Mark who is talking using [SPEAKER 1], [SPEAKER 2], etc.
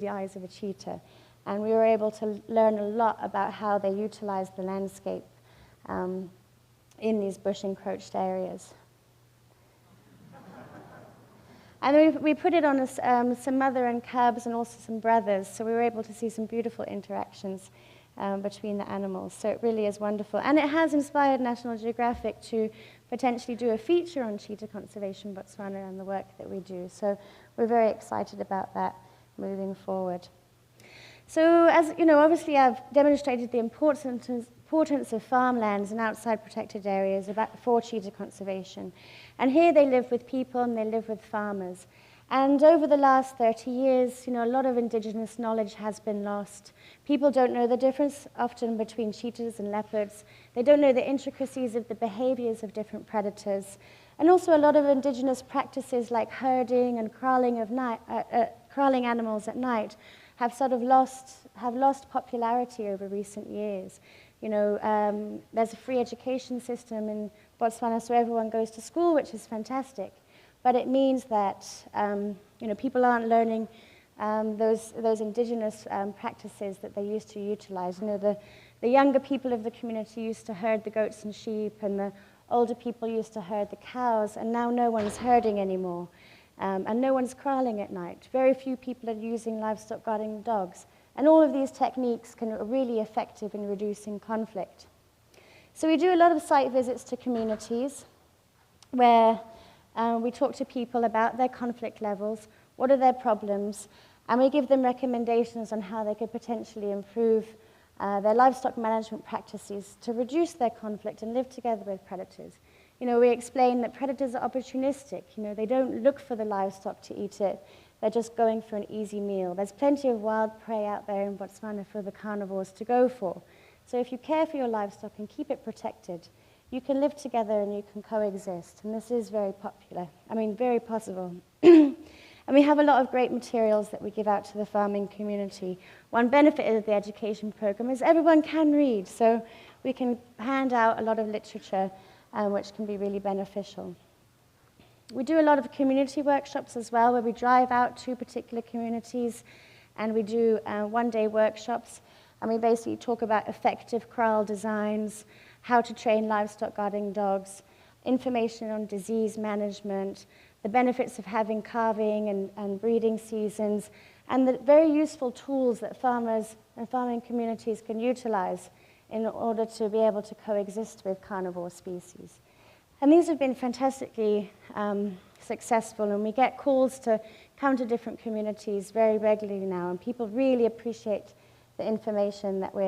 [SPEAKER 1] the eyes of a cheetah. And we were able to learn a lot about how they utilize the landscape in these bush encroached areas. And we put it on some mother and cubs and also some brothers, so we were able to see some beautiful interactions between the animals. So it really is wonderful. And it has inspired National Geographic to potentially do a feature on cheetah conservation in Botswana and the work that we do. So we're very excited about that moving forward. So as you know, obviously I've demonstrated the importance of farmlands and outside protected areas for cheetah conservation. And here they live with people and they live with farmers. And over the last 30 years, a lot of indigenous knowledge has been lost. People don't know the difference often between cheetahs and leopards. They don't know the intricacies of the behaviors of different predators. And also a lot of indigenous practices like herding and crawling animals at night have sort of lost popularity over recent years. There's a free education system in Botswana, so everyone goes to school, which is fantastic. But it means that people aren't learning those indigenous practices that they used to utilize. The younger people of the community used to herd the goats and sheep, and the older people used to herd the cows, and now no one's herding anymore. And no one's crawling at night. Very few people are using livestock guarding dogs. And all of these techniques are really effective in reducing conflict. So we do a lot of site visits to communities where we talk to people about their conflict levels, what are their problems, and we give them recommendations on how they could potentially improve their livestock management practices to reduce their conflict and live together with predators. We explain that predators are opportunistic. They don't look for the livestock to eat it. They're just going for an easy meal. There's plenty of wild prey out there in Botswana for the carnivores to go for. So if you care for your livestock and keep it protected, you can live together and you can coexist. And this is very possible. And we have a lot of great materials that we give out to the farming community. One benefit of the education program is everyone can read. So we can hand out a lot of literature which can be really beneficial. We do a lot of community workshops as well, where we drive out to particular communities and we do one-day workshops, and we basically talk about effective kraal designs, how to train livestock guarding dogs, information on disease management, the benefits of having calving and breeding seasons, and the very useful tools that farmers and farming communities can utilize in order to be able to coexist with carnivore species. And these have been fantastically successful, and we get calls to come to different communities very regularly now, and people really appreciate the information that we're